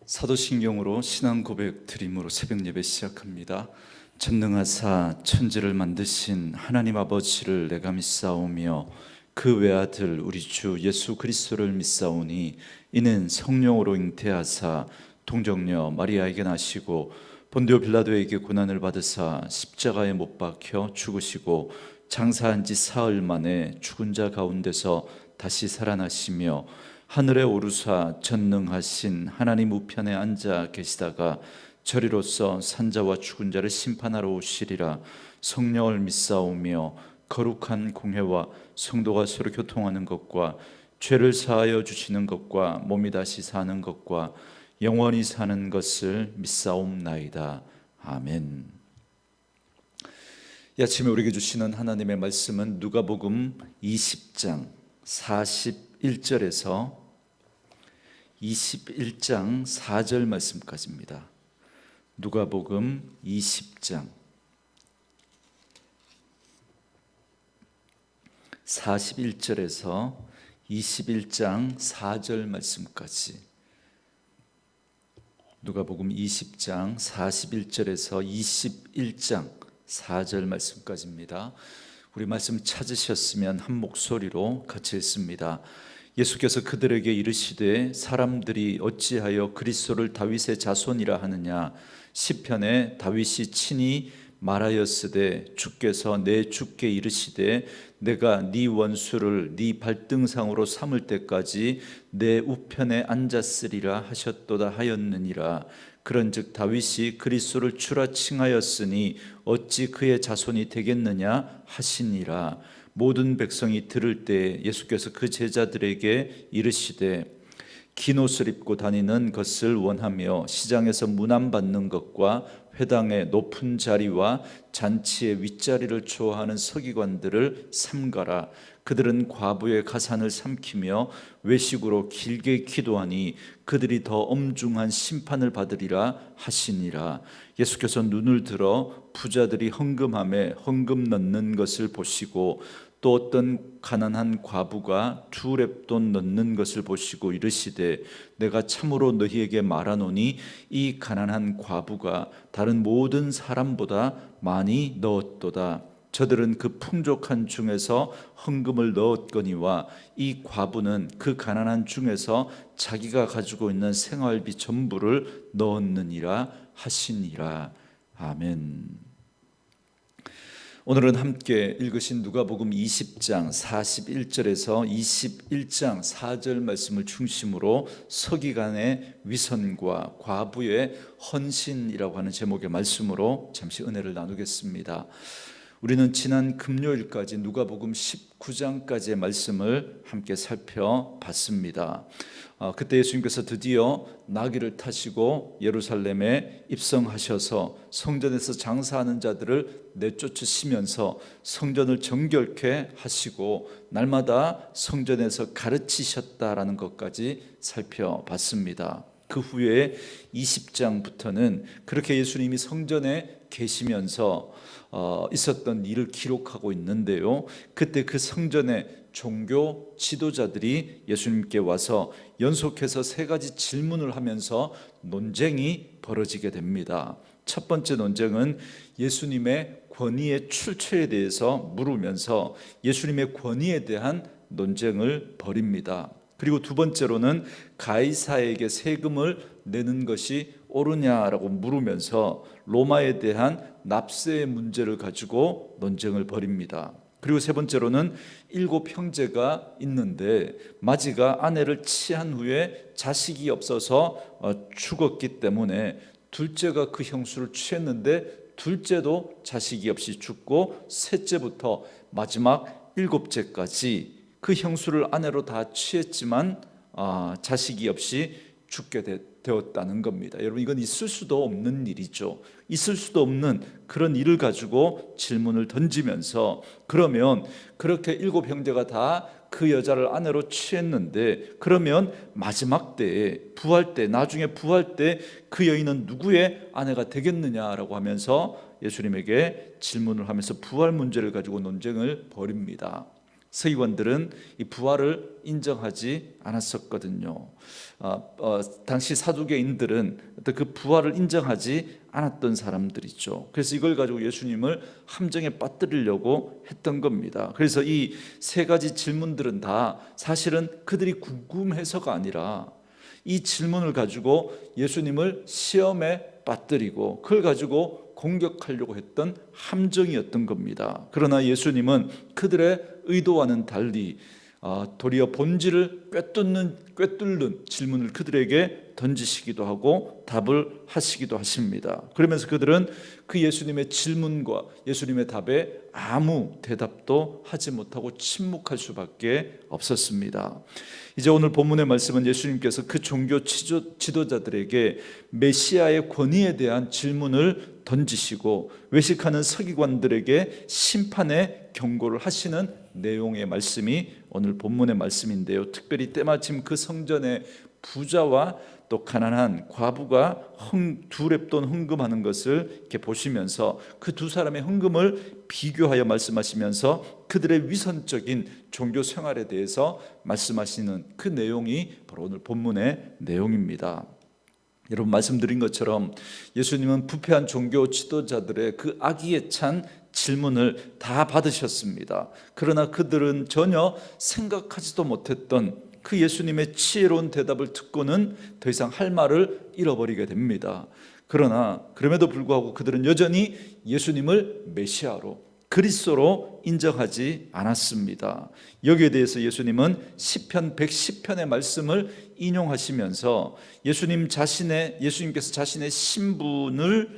사도신경으로 신앙 고백 드림으로 새벽 예배 시작합니다. 전능하사 천지를 만드신 하나님 아버지를 내가 믿사오며 그 외아들 우리 주 예수 그리스도를 믿사오니 이는 성령으로 잉태하사 동정녀 마리아에게 나시고 본디오 빌라도에게 고난을 받으사 십자가에 못 박혀 죽으시고 장사한 지 사흘 만에 죽은 자 가운데서 다시 살아나시며 하늘에 오르사 전능하신 하나님 우편에 앉아 계시다가 저리로서 산자와 죽은 자를 심판하러 오시리라. 성령을 믿사오며 거룩한 공회와 성도가 서로 교통하는 것과 죄를 사하여 주시는 것과 몸이 다시 사는 것과 영원히 사는 것을 믿사옵나이다. 아멘. 이 아침에 우리에게 주시는 하나님의 말씀은 누가복음 20장 41절에서 21장 4절 말씀까지입니다. 누가복음 20장 41절에서 21장 4절 말씀까지. 누가복음 20장 41절에서 21장 4절 말씀까지입니다. 우리 말씀 찾으셨으면 한 목소리로 같이 읽습니다. 예수께서 그들에게 이르시되 사람들이 어찌하여 그리스도를 다윗의 자손이라 하느냐. 시편에 다윗이 친히 말하였으되 주께서 내 주께 이르시되 내가 네 원수를 네 발등상으로 삼을 때까지 내 우편에 앉았으리라 하셨도다 하였느니라. 그런즉 다윗이 그리스도를 주라 칭하였으니 어찌 그의 자손이 되겠느냐 하시니라. 모든 백성이 들을 때 예수께서 그 제자들에게 이르시되 긴 옷을 입고 다니는 것을 원하며 시장에서 문안받는 것과 회당의 높은 자리와 잔치의 윗자리를 좋아하는 서기관들을 삼가라. 그들은 과부의 가산을 삼키며 외식으로 길게 기도하니 그들이 더 엄중한 심판을 받으리라 하시니라. 예수께서 눈을 들어 부자들이 헌금함에 헌금 넣는 것을 보시고 또 어떤 가난한 과부가 2렙돈 넣는 것을 보시고 이르시되 내가 참으로 너희에게 말하노니 이 가난한 과부가 다른 모든 사람보다 많이 넣었도다. 저들은 그 풍족한 중에서 헌금을 넣었거니와 이 과부는 그 가난한 중에서 자기가 가지고 있는 생활비 전부를 넣었느니라 하시니라. 아멘. 오늘은 함께 읽으신 누가복음 20장 41절에서 21장 4절 말씀을 중심으로 서기관의 위선과 과부의 헌신이라고 하는 제목의 말씀으로 잠시 은혜를 나누겠습니다. 우리는 지난 금요일까지 누가복음 19장까지의 말씀을 함께 살펴봤습니다. 그때 예수님께서 드디어 나귀를 타시고 예루살렘에 입성하셔서 성전에서 장사하는 자들을 내쫓으시면서 성전을 정결케 하시고 날마다 성전에서 가르치셨다라는 것까지 살펴봤습니다. 그 후에 20장부터는 그렇게 예수님이 성전에 계시면서 있었던 일을 기록하고 있는데요. 그때 그 성전의 종교 지도자들이 예수님께 와서 연속해서 3가지 질문을 하면서 논쟁이 벌어지게 됩니다. 첫 번째 논쟁은 예수님의 권위의 출처에 대해서 물으면서 예수님의 권위에 대한 논쟁을 벌입니다. 그리고 두 번째로는 가이사에게 세금을 내는 것이 옳으냐라고 물으면서 로마에 대한 납세의 문제를 가지고 논쟁을 벌입니다. 그리고 세 번째로는 7 형제가 있는데 마지가 아내를 취한 후에 자식이 없어서 죽었기 때문에 둘째가 그 형수를 취했는데 둘째도 자식이 없이 죽고 셋째부터 마지막 7째까지 그 형수를 아내로 다 취했지만 자식이 없이 죽게 되었다는 겁니다. 여러분, 이건 있을 수도 없는 일이죠. 있을 수도 없는 그런 일을 가지고 질문을 던지면서 그러면 그렇게 7 형제가 다 그 여자를 아내로 취했는데 그러면 마지막 때에 부활 때 나중에 부활 때 그 여인은 누구의 아내가 되겠느냐라고 하면서 예수님에게 질문을 하면서 부활 문제를 가지고 논쟁을 벌입니다. 서기관들은 이 부활을 인정하지 않았었거든요. 당시 사두개인들은 그 부활을 인정하지 않았던 사람들이죠. 그래서 이걸 가지고 예수님을 함정에 빠뜨리려고 했던 겁니다. 그래서 이 세 가지 질문들은 다 사실은 그들이 궁금해서가 아니라 이 질문을 가지고 예수님을 시험에 빠뜨리고 그걸 가지고 공격하려고 했던 함정이었던 겁니다. 그러나 예수님은 그들의 의도와는 달리 도리어 본질을 꿰뚫는 질문을 그들에게 던지시기도 하고 답을 하시기도 하십니다. 그러면서 그들은 그 예수님의 질문과 예수님의 답에 아무 대답도 하지 못하고 침묵할 수밖에 없었습니다. 이제 오늘 본문의 말씀은 예수님께서 그 종교 지도자들에게 메시아의 권위에 대한 질문을 던지시고 외식하는 서기관들에게 심판의 경고를 하시는 내용의 말씀이 오늘 본문의 말씀인데요. 특별히 때마침 그 성전의 부자와 또 가난한 과부가 두 렙돈 헌금하는 것을 이렇게 보시면서 그 두 사람의 헌금을 비교하여 말씀하시면서 그들의 위선적인 종교 생활에 대해서 말씀하시는 그 내용이 바로 오늘 본문의 내용입니다. 여러분 말씀드린 것처럼 예수님은 부패한 종교 지도자들의 그 악의에 찬 질문을 다 받으셨습니다. 그러나 그들은 전혀 생각하지도 못했던 그 예수님의 지혜로운 대답을 듣고는 더 이상 할 말을 잃어버리게 됩니다. 그러나 그럼에도 불구하고 그들은 여전히 예수님을 메시아로 그리스도로 인정하지 않았습니다. 여기에 대해서 예수님은 시편 110편의 말씀을 인용하시면서 예수님께서 자신의 신분을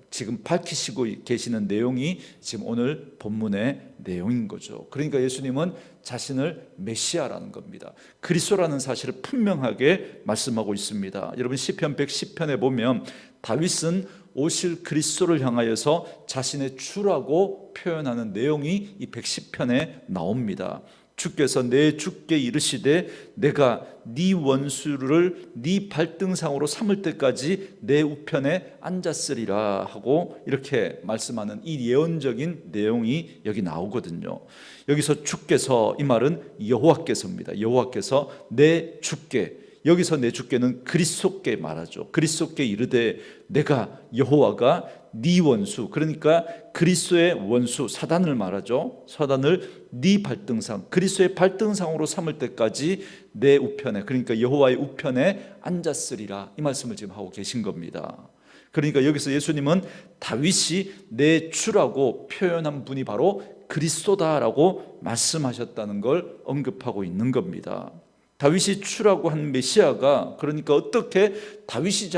지금 밝히시고 계시는 내용이 지금 오늘 본문의 내용인 거죠. 그러니까 예수님은 자신을 메시아라는 겁니다. 그리스도라는 사실을 분명하게 말씀하고 있습니다. 여러분 시편 110편에 보면 다윗은 오실 그리스도를 향하여서 자신의 주라고 표현하는 내용이 이 110편에 나옵니다. 주께서 내 주께 이르시되 내가 네 원수를 네 발등상으로 삼을 때까지 내 우편에 앉았으리라 하고 이렇게 말씀하는 이 예언적인 내용이 여기 나오거든요. 여기서 주께서, 이 말은 여호와께서입니다. 여호와께서 내 주께, 여기서 내 주께는 그리스도께 말하죠. 그리스도께 이르되 내가 여호와가 네 원수, 그러니까 그리스도의 원수 사단을 말하죠. 사단을 네 발등상, 그리스도의 발등상으로 삼을 때까지 내 우편에, 그러니까 여호와의 우편에 앉았으리라, 이 말씀을 지금 하고 계신 겁니다. 그러니까 여기서 예수님은 다윗이 내 주라고 표현한 분이 바로 그리스도다라고 말씀하셨다는 걸 언급하고 있는 겁니다. 다윗이 주라고 한 메시아가 그러니까 어떻게 다윗의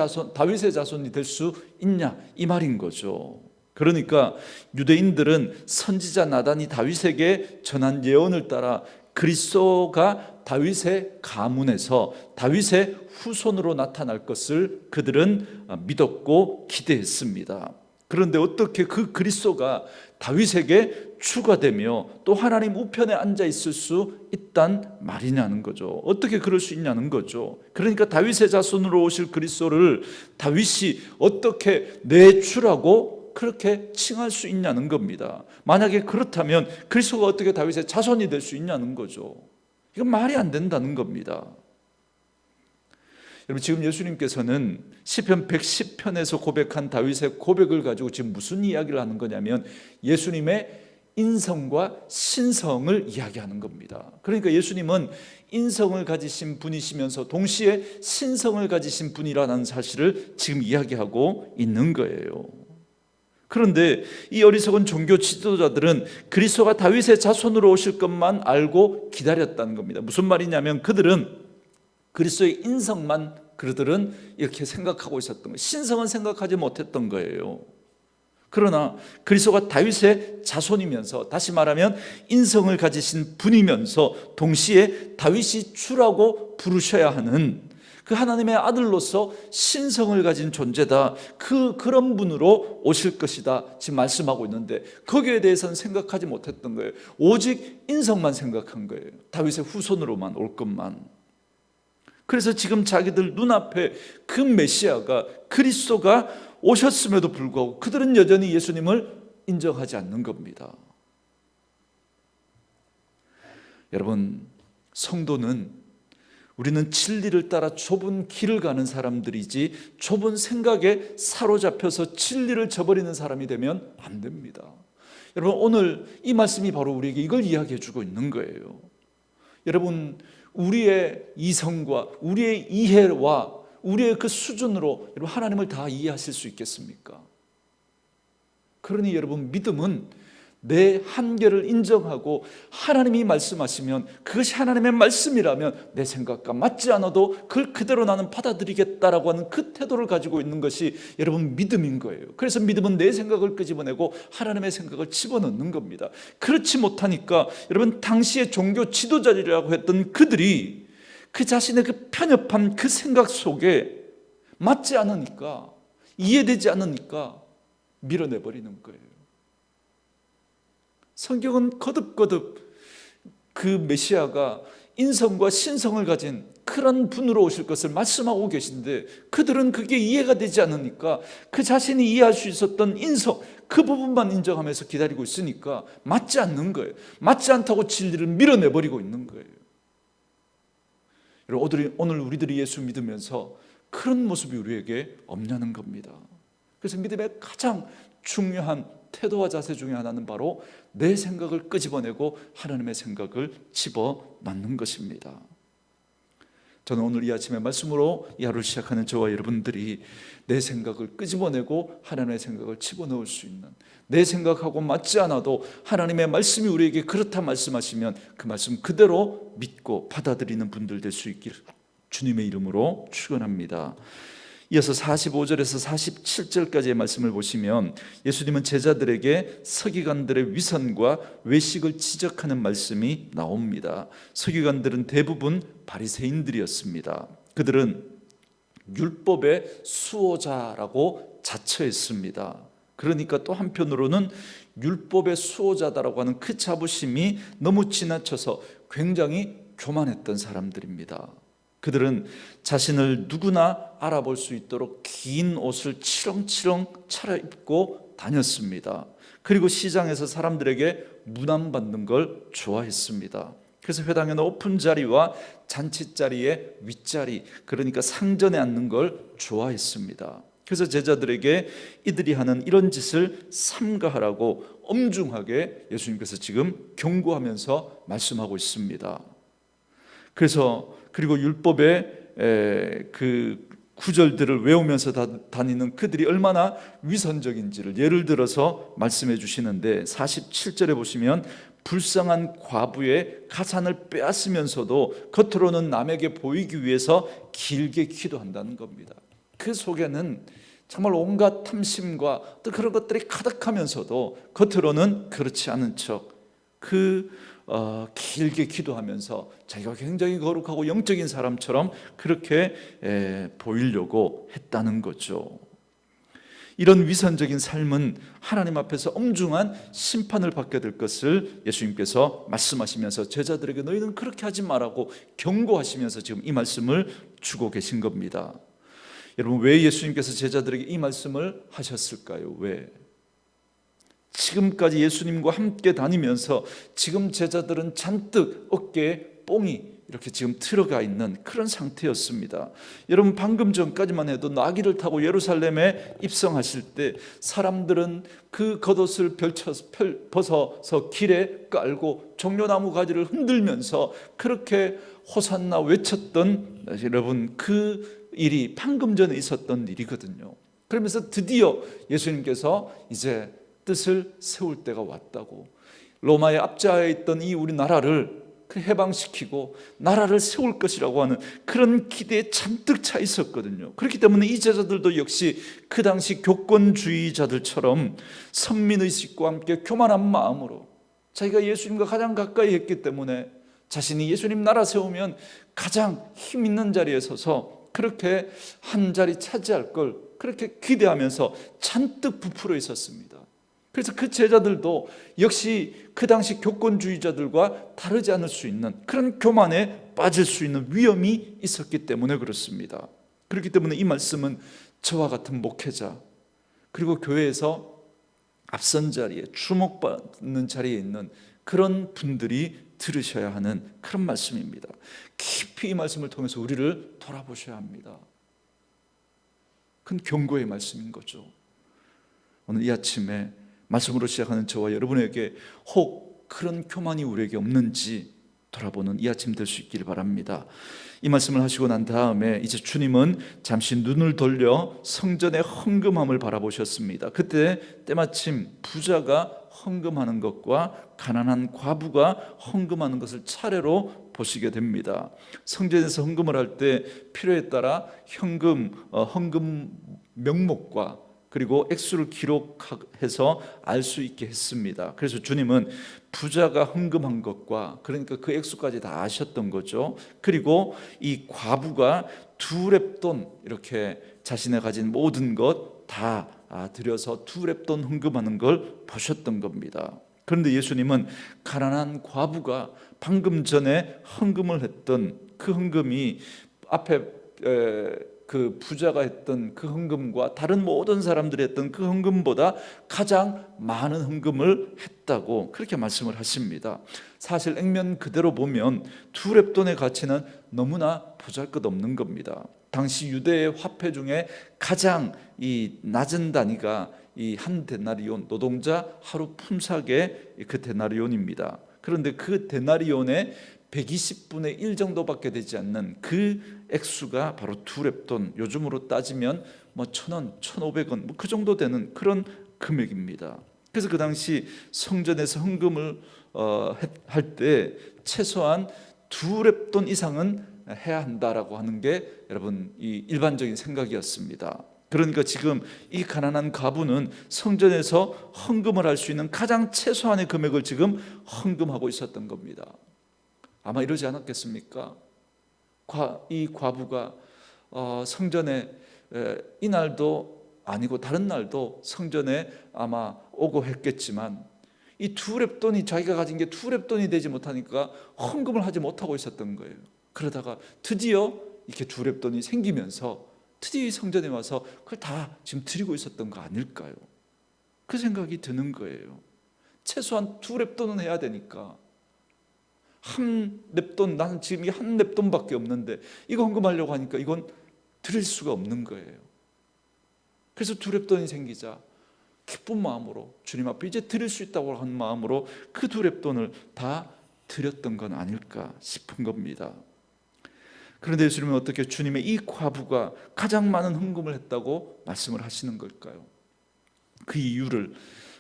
자손이 될 수 있냐, 이 말인 거죠. 그러니까 유대인들은 선지자 나단이 다윗에게 전한 예언을 따라 그리스도가 다윗의 가문에서 다윗의 후손으로 나타날 것을 그들은 믿었고 기대했습니다. 그런데 어떻게 그 그리스도가 다윗에게 주가 되며 또 하나님 우편에 앉아 있을 수 있단 말이냐는 거죠. 어떻게 그럴 수 있냐는 거죠. 그러니까 다윗의 자손으로 오실 그리스도를 다윗이 어떻게 내 주라고 그렇게 칭할 수 있냐는 겁니다. 만약에 그렇다면 그리스도가 어떻게 다윗의 자손이 될 수 있냐는 거죠. 이건 말이 안 된다는 겁니다. 여러분 지금 예수님께서는 시편 110편에서 고백한 다윗의 고백을 가지고 지금 무슨 이야기를 하는 거냐면 예수님의 인성과 신성을 이야기하는 겁니다. 그러니까 예수님은 인성을 가지신 분이시면서 동시에 신성을 가지신 분이라는 사실을 지금 이야기하고 있는 거예요. 그런데 이 어리석은 종교 지도자들은 그리스도가 다윗의 자손으로 오실 것만 알고 기다렸다는 겁니다. 무슨 말이냐면 그들은 그리스도의 인성만 그들은 이렇게 생각하고 있었던 거예요. 신성은 생각하지 못했던 거예요. 그러나 그리스도가 다윗의 자손이면서, 다시 말하면 인성을 가지신 분이면서 동시에 다윗이 주라고 부르셔야 하는 그 하나님의 아들로서 신성을 가진 존재다, 그런 분으로 오실 것이다 지금 말씀하고 있는데 거기에 대해서는 생각하지 못했던 거예요. 오직 인성만 생각한 거예요. 다윗의 후손으로만 올 것만. 그래서 지금 자기들 눈앞에 그 메시아가 그리스도가 오셨음에도 불구하고 그들은 여전히 예수님을 인정하지 않는 겁니다. 여러분, 성도는 우리는 진리를 따라 좁은 길을 가는 사람들이지 좁은 생각에 사로잡혀서 진리를 저버리는 사람이 되면 안 됩니다. 여러분, 오늘 이 말씀이 바로 우리에게 이걸 이야기해 주고 있는 거예요. 여러분, 우리의 이성과 우리의 이해와 우리의 그 수준으로 여러분 하나님을 다 이해하실 수 있겠습니까? 그러니 여러분, 믿음은 내 한계를 인정하고 하나님이 말씀하시면 그것이 하나님의 말씀이라면 내 생각과 맞지 않아도 그걸 그대로 나는 받아들이겠다라고 하는 그 태도를 가지고 있는 것이 여러분 믿음인 거예요. 그래서 믿음은 내 생각을 끄집어내고 하나님의 생각을 집어넣는 겁니다. 그렇지 못하니까 여러분, 당시의 종교 지도자들이라고 했던 그들이 그 자신의 그 편협한 그 생각 속에 맞지 않으니까, 이해되지 않으니까 밀어내버리는 거예요. 성경은 거듭거듭 그 메시아가 인성과 신성을 가진 그런 분으로 오실 것을 말씀하고 계신데, 그들은 그게 이해가 되지 않으니까 그 자신이 이해할 수 있었던 인성 그 부분만 인정하면서 기다리고 있으니까 맞지 않는 거예요. 맞지 않다고 진리를 밀어내버리고 있는 거예요. 오늘 우리들이 예수 믿으면서 그런 모습이 우리에게 없냐는 겁니다. 그래서 믿음의 가장 중요한 태도와 자세 중에 하나는 바로 내 생각을 끄집어내고 하나님의 생각을 집어넣는 것입니다. 저는 오늘 이 아침의 말씀으로 이 하루를 시작하는 저와 여러분들이 내 생각을 끄집어내고 하나님의 생각을 집어넣을 수 있는, 내 생각하고 맞지 않아도 하나님의 말씀이 우리에게 그렇다 말씀하시면 그 말씀 그대로 믿고 받아들이는 분들 될 수 있기를 주님의 이름으로 축원합니다. 이어서 45절에서 47절까지의 말씀을 보시면 예수님은 제자들에게 서기관들의 위선과 외식을 지적하는 말씀이 나옵니다. 서기관들은 대부분 바리새인들이었습니다. 그들은 율법의 수호자라고 자처했습니다. 그러니까 또 한편으로는 율법의 수호자다라고 하는 그 자부심이 너무 지나쳐서 굉장히 교만했던 사람들입니다. 그들은 자신을 누구나 알아볼 수 있도록 긴 옷을 치렁치렁 차려입고 다녔습니다. 그리고 시장에서 사람들에게 무난받는 걸 좋아했습니다. 그래서 회당의 높은 자리와 잔치 자리의 윗자리, 그러니까 상전에 앉는 걸 좋아했습니다. 그래서 제자들에게 이들이 하는 이런 짓을 삼가하라고 엄중하게 예수님께서 지금 경고하면서 말씀하고 있습니다. 그리고 율법의 그 구절들을 외우면서 다니는 그들이 얼마나 위선적인지를 예를 들어서 말씀해 주시는데, 47절에 보시면 불쌍한 과부의 가산을 빼앗으면서도 겉으로는 남에게 보이기 위해서 길게 기도한다는 겁니다. 그 속에는 정말 온갖 탐심과 또 그런 것들이 가득하면서도 겉으로는 그렇지 않은 척 길게 기도하면서 자기가 굉장히 거룩하고 영적인 사람처럼 그렇게 보이려고 했다는 거죠. 이런 위선적인 삶은 하나님 앞에서 엄중한 심판을 받게 될 것을 예수님께서 말씀하시면서 제자들에게 너희는 그렇게 하지 말라고 경고하시면서 지금 이 말씀을 주고 계신 겁니다. 여러분, 왜 예수님께서 제자들에게 이 말씀을 하셨을까요? 왜? 지금까지 예수님과 함께 다니면서 지금 제자들은 잔뜩 어깨에 뽕이 이렇게 지금 들어가 있는 그런 상태였습니다. 여러분, 방금 전까지만 해도 나귀를 타고 예루살렘에 입성하실 때 사람들은 그 겉옷을 벗어서 길에 깔고 종려나무 가지를 흔들면서 그렇게 호산나 외쳤던, 여러분, 그 일이 방금 전에 있었던 일이거든요. 그러면서 드디어 예수님께서 이제 뜻을 세울 때가 왔다고, 로마의 압제하에 있던 이 우리나라를 해방시키고 나라를 세울 것이라고 하는 그런 기대에 잔뜩 차 있었거든요. 그렇기 때문에 이 제자들도 역시 그 당시 교권주의자들처럼 선민의식과 함께 교만한 마음으로 자기가 예수님과 가장 가까이 했기 때문에 자신이 예수님 나라 세우면 가장 힘 있는 자리에 서서 그렇게 한 자리 차지할 걸 그렇게 기대하면서 잔뜩 부풀어 있었습니다. 그래서 그 제자들도 역시 그 당시 교권주의자들과 다르지 않을 수 있는 그런 교만에 빠질 수 있는 위험이 있었기 때문에 그렇습니다. 그렇기 때문에 이 말씀은 저와 같은 목회자, 그리고 교회에서 앞선 자리에 주목받는 자리에 있는 그런 분들이 들으셔야 하는 그런 말씀입니다. 깊이 이 말씀을 통해서 우리를 돌아보셔야 합니다. 큰 경고의 말씀인 거죠. 오늘 이 아침에 말씀으로 시작하는 저와 여러분에게 혹 그런 교만이 우리에게 없는지 돌아보는 이 아침 될 수 있기를 바랍니다. 이 말씀을 하시고 난 다음에 이제 주님은 잠시 눈을 돌려 성전의 헌금함을 바라보셨습니다. 그때 때마침 부자가 헌금하는 것과 가난한 과부가 헌금하는 것을 차례로 보시게 됩니다. 성전에서 헌금을 할 때 필요에 따라 헌금 명목과 그리고 액수를 기록해서 알 수 있게 했습니다. 그래서 주님은 부자가 헌금한 것과 그러니까 그 액수까지 다 아셨던 거죠. 그리고 이 과부가 2렙돈 이렇게 자신의 가진 모든 것 다 들여서 2렙돈 헌금하는 걸 보셨던 겁니다. 그런데 예수님은 가난한 과부가 방금 전에 헌금을 했던 그 헌금이 앞에 그 부자가 했던 그 헌금과 다른 모든 사람들이 했던 그 헌금보다 가장 많은 헌금을 했다고 그렇게 말씀을 하십니다. 사실 액면 그대로 보면 2렙돈의 가치는 너무나 보잘것없는 겁니다. 당시 유대의 화폐 중에 가장 이 낮은 단위가 이 한 데나리온, 노동자 하루 품삯의 그 데나리온입니다. 그런데 그 데나리온의 120분의 1 정도밖에 되지 않는 그 액수가 바로 2렙돈, 요즘으로 따지면 뭐 1,000원, 1,500원 뭐 그 정도 되는 그런 금액입니다. 그래서 그 당시 성전에서 헌금을 할 때 최소한 2렙돈 이상은 해야 한다라고 하는 게 여러분 이 일반적인 생각이었습니다. 그러니까 지금 이 가난한 과부는 성전에서 헌금을 할 수 있는 가장 최소한의 금액을 지금 헌금하고 있었던 겁니다. 아마 이러지 않았겠습니까? 이 과부가 성전에 이날도 아니고 다른 날도 성전에 아마 오고 했겠지만 이 2렙돈이 자기가 가진 게 2렙돈이 되지 못하니까 헌금을 하지 못하고 있었던 거예요. 그러다가 드디어 이렇게 2렙돈이 생기면서 드디어 성전에 와서 그걸 다 지금 드리고 있었던 거 아닐까요? 그 생각이 드는 거예요. 최소한 2렙돈은 해야 되니까 한 렙돈, 나는 지금 이 한 렙돈밖에 없는데 이거 헌금하려고 하니까 이건 드릴 수가 없는 거예요. 그래서 2렙돈이 생기자 기쁜 마음으로 주님 앞에 이제 드릴 수 있다고 하는 마음으로 그 2렙돈을 다 드렸던 건 아닐까 싶은 겁니다. 그런데 예수님은 어떻게 주님의 이 과부가 가장 많은 헌금을 했다고 말씀을 하시는 걸까요? 그 이유를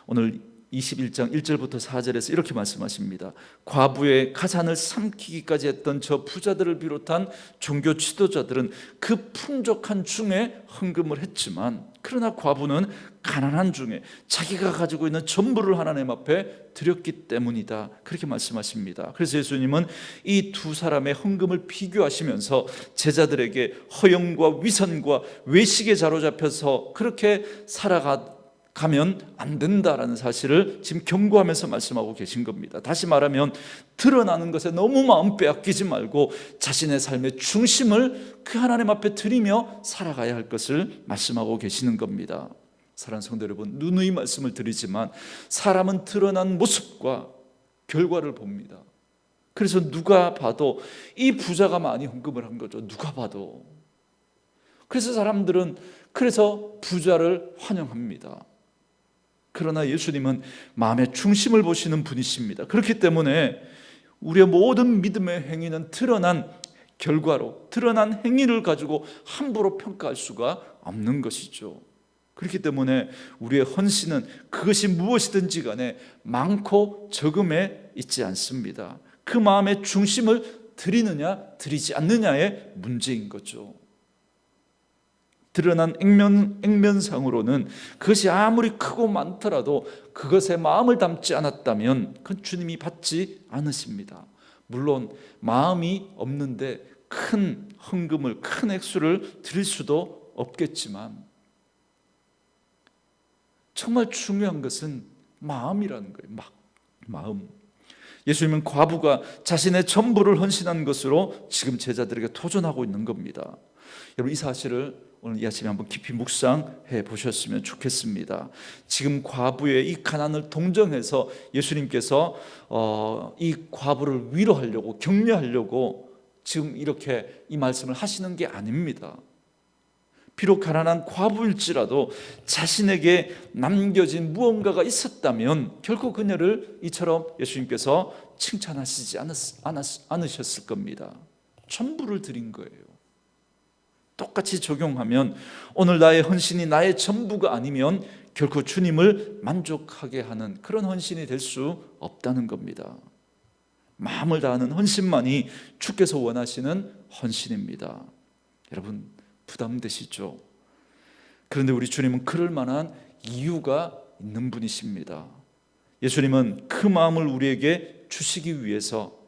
오늘 21장 1절부터 4절에서 이렇게 말씀하십니다. 과부의 가산을 삼키기까지 했던 저 부자들을 비롯한 종교 지도자들은 그 풍족한 중에 헌금을 했지만 그러나 과부는 가난한 중에 자기가 가지고 있는 전부를 하나님 앞에 드렸기 때문이다. 그렇게 말씀하십니다. 그래서 예수님은 이 두 사람의 헌금을 비교하시면서 제자들에게 허영과 위선과 외식에 사로잡혀서 그렇게 가면 안 된다라는 사실을 지금 경고하면서 말씀하고 계신 겁니다. 다시 말하면 드러나는 것에 너무 마음 빼앗기지 말고 자신의 삶의 중심을 그 하나님 앞에 드리며 살아가야 할 것을 말씀하고 계시는 겁니다. 사랑하는 성도 여러분, 누누이 말씀을 드리지만 사람은 드러난 모습과 결과를 봅니다. 그래서 누가 봐도 이 부자가 많이 헌금을 한 거죠. 누가 봐도. 그래서 사람들은 부자를 환영합니다. 그러나 예수님은 마음의 중심을 보시는 분이십니다. 그렇기 때문에 우리의 모든 믿음의 행위는 드러난 결과로, 드러난 행위를 가지고 함부로 평가할 수가 없는 것이죠. 그렇기 때문에 우리의 헌신은 그것이 무엇이든지 간에 많고 적음에 있지 않습니다. 그 마음의 중심을 드리느냐 드리지 않느냐의 문제인 거죠. 드러난 액면상으로는 그것이 아무리 크고 많더라도 그것에 마음을 담지 않았다면 그건 주님이 받지 않으십니다. 물론 마음이 없는데 큰 헌금을, 큰 액수를 드릴 수도 없겠지만 정말 중요한 것은 마음이라는 거예요. 마음. 예수님은 과부가 자신의 전부를 헌신한 것으로 지금 제자들에게 도전하고 있는 겁니다. 여러분, 이 사실을 오늘 이 아침에 한번 깊이 묵상해 보셨으면 좋겠습니다. 지금 과부의 이 가난을 동정해서 예수님께서 이 과부를 위로하려고, 격려하려고 지금 이렇게 이 말씀을 하시는 게 아닙니다. 비록 가난한 과부일지라도 자신에게 남겨진 무언가가 있었다면 결코 그녀를 이처럼 예수님께서 칭찬하시지 않으셨을 겁니다. 전부를 드린 거예요. 똑같이 적용하면 오늘 나의 헌신이 나의 전부가 아니면 결코 주님을 만족하게 하는 그런 헌신이 될 수 없다는 겁니다. 마음을 다하는 헌신만이 주께서 원하시는 헌신입니다. 여러분, 부담되시죠? 그런데 우리 주님은 그럴 만한 이유가 있는 분이십니다. 예수님은 그 마음을 우리에게 주시기 위해서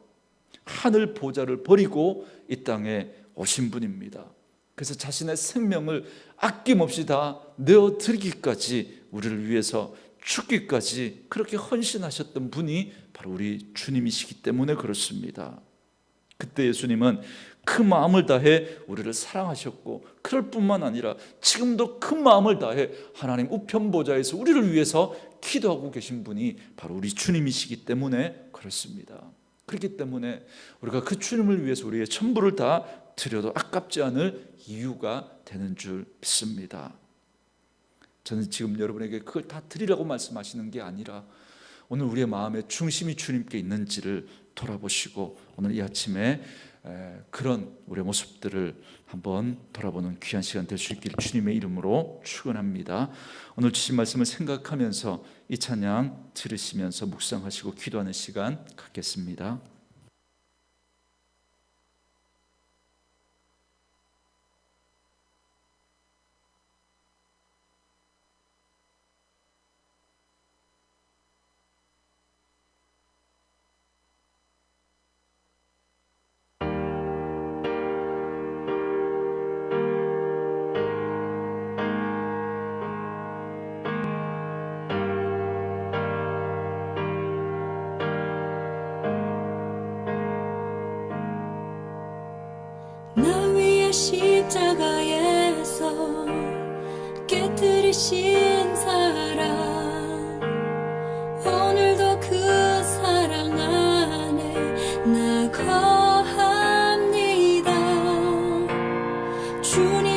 하늘 보좌를 버리고 이 땅에 오신 분입니다. 그래서 자신의 생명을 아낌없이 다 내어드리기까지, 우리를 위해서 죽기까지 그렇게 헌신하셨던 분이 바로 우리 주님이시기 때문에 그렇습니다. 그때 예수님은 그 마음을 다해 우리를 사랑하셨고, 그럴 뿐만 아니라 지금도 그 마음을 다해 하나님 우편 보좌에서 우리를 위해서 기도하고 계신 분이 바로 우리 주님이시기 때문에 그렇습니다. 그렇기 때문에 우리가 그 주님을 위해서 우리의 전부를 다 드려도 아깝지 않을 이유가 되는 줄 믿습니다. 저는 지금 여러분에게 그걸 다 드리라고 말씀하시는 게 아니라 오늘 우리의 마음의 중심이 주님께 있는지를 돌아보시고 오늘 이 아침에 그런 우리의 모습들을 한번 돌아보는 귀한 시간 될 수 있길 주님의 이름으로 축원합니다. 오늘 주신 말씀을 생각하면서 이 찬양 들으시면서 묵상하시고 기도하는 시간 갖겠습니다. 나 위의 십자가에서 깨뜨리신 사랑, 오늘도 그 사랑 안에 나 거합니다. 주님